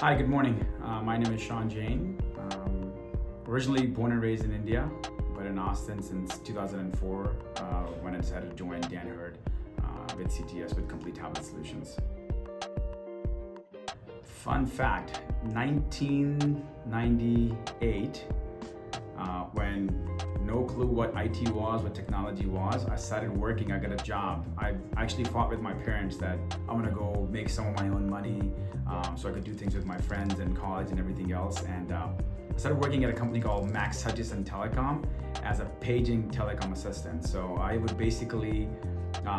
Hi, good morning. My name is Shawn Jain. Originally born and raised in India, but in Austin since 2004 when I decided to join Dan Hurd with CTS with Complete Tablet Solutions. Fun fact, 1998, when no clue what IT was, what technology was, I started working, I got a job. I actually fought with my parents that I'm gonna go make some of my own money so I could do things with my friends in college and everything else. And I started working at a company called Max Hutchison Telecom as a paging telecom assistant. So I would basically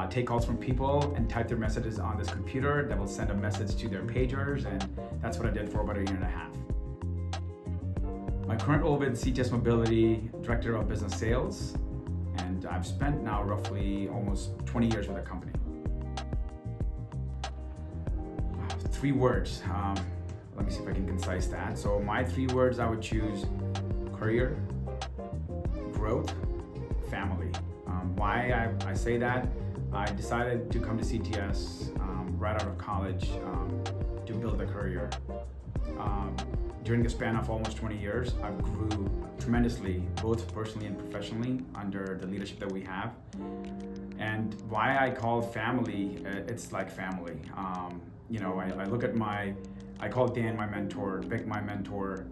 take calls from people and type their messages on this computer that will send a message to their pagers, and that's what I did for about a year and a half. My current role with CTS Mobility, Director of Business Sales, and I've spent now roughly almost 20 years with the company. 3 words. Let me see if I can concise that. So my 3 words I would choose: career, growth, family. Why I say that? I decided to come to CTS right out of college to build a career. During the span of almost 20 years, I grew tremendously, both personally and professionally, under the leadership that we have. And why I call family, it's like family. I look at I call Dan my mentor, Vic my mentor.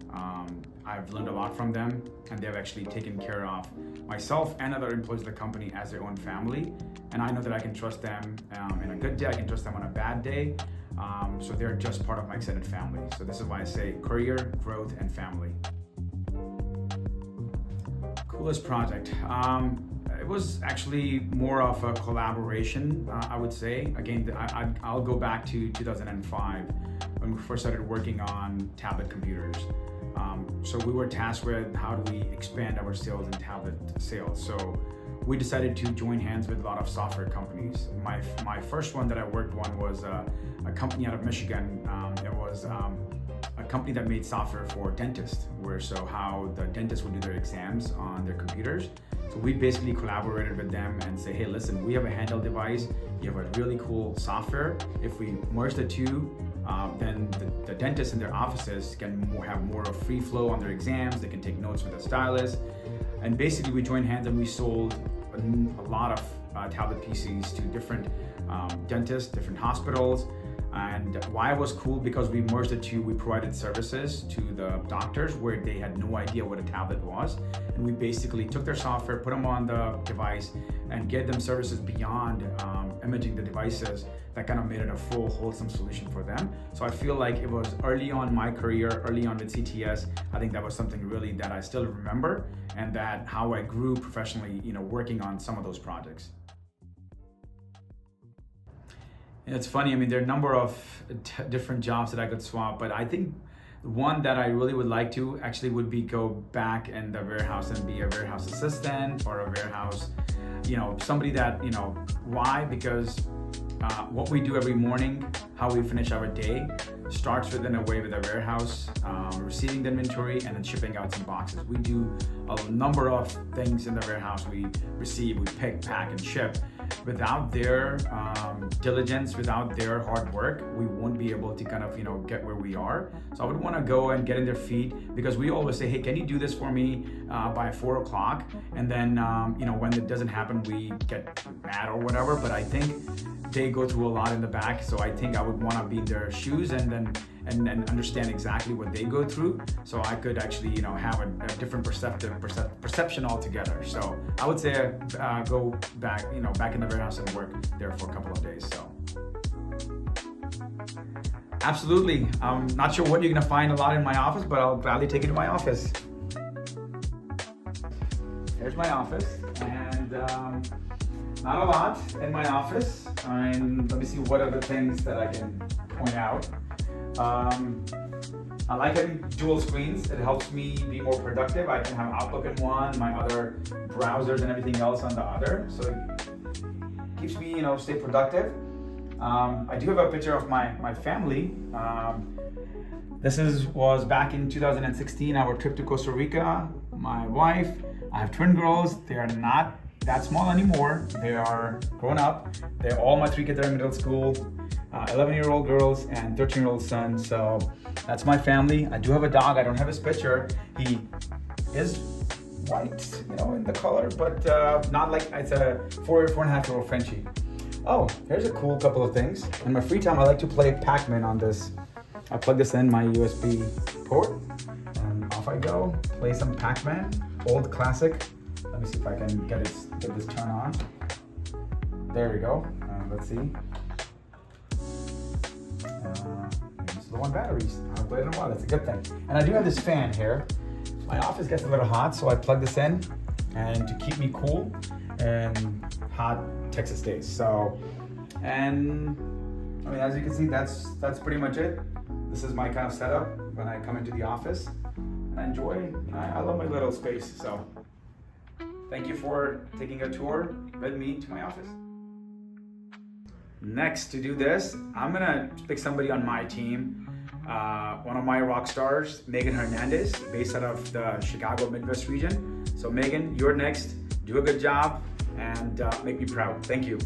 I've learned a lot from them, and they've actually taken care of myself and other employees of the company as their own family. And I know that I can trust them in a good day, I can trust them on a bad day. So they're just part of my extended family. So this is why I say career, growth, and family. Coolest project. It was actually more of a collaboration, I would say. Again, I'll go back to 2005 when we first started working on tablet computers. So we were tasked with how do we expand our sales and tablet sales. So we decided to join hands with a lot of software companies. My first one that I worked on was a company out of Michigan. It was a company that made software for dentists, how the dentists would do their exams on their computers. So we basically collaborated with them and say, hey, listen, we have a handheld device, you have a really cool software. If we merge the two, then the dentists in their offices can have more of free flow on their exams, they can take notes with a stylus. And basically we joined hands and we sold a lot of tablet PCs to different dentists, different hospitals. And why it was cool, because we merged the two, we provided services to the doctors where they had no idea what a tablet was. And we basically took their software, put them on the device, and gave them services beyond imaging the devices that kind of made it a full, wholesome solution for them. So I feel like it was early on my career, early on with CTS, I think that was something really that I still remember, and that how I grew professionally, working on some of those projects. It's funny, there are a number of different jobs that I could swap, but I think the one that I really would like to actually would be go back in the warehouse and be a warehouse assistant or a warehouse, somebody that, why? Because what we do every morning, how we finish our day, starts within a way with a warehouse, receiving the inventory and then shipping out some boxes. We do a number of things in the warehouse. We receive, we pick, pack, and ship. Without their diligence, without their hard work, we won't be able to kind of, get where we are. So I would want to go and get in their feet, because we always say, hey, can you do this for me by 4 o'clock? And then, when it doesn't happen, we get mad or whatever. But I think they go through a lot in the back. So I think I would want to be in their shoes and understand exactly what they go through, so I could actually, have a different perception altogether. So I would say go back, back in the warehouse and work there for a couple of days. So absolutely. I'm not sure what you're gonna find a lot in my office, but I'll gladly take you to my office. Here's my office, and not a lot in my office. And let me see what other things that I can point out. I like having dual screens. It helps me be more productive. I can have Outlook in one, my other browsers and everything else on the other. So it keeps me, stay productive. I do have a picture of my family. This was back in 2016, our trip to Costa Rica. My wife, I have twin girls. They are not that small anymore. They are grown up. They're all my 3 kids are in middle school. 11-year-old girls and 13-year-old son. So that's my family. I do have a dog. I don't have his picture. He is white, in the color, but not like it's a 4.5-year-old Frenchie. Oh, here's a cool couple of things. In my free time, I like to play Pac-Man on this. I plug this in my USB port, and off I go. Play some Pac-Man, old classic. Let me see if I can get this turn on. There we go. Let's see. It's low on batteries. I haven't played in a while. That's a good thing. And I do have this fan here. My office gets a little hot, so I plug this in, and to keep me cool in hot Texas days. So, and I mean, as you can see, that's pretty much it. This is my kind of setup when I come into the office. And I enjoy. I love my little space. So, thank you for taking a tour with me to my office. Next, to do this, I'm gonna pick somebody on my team. One of my rock stars, Megan Hernandez, based out of the Chicago Midwest region. So Megan, you're next. Do a good job and make me proud. Thank you.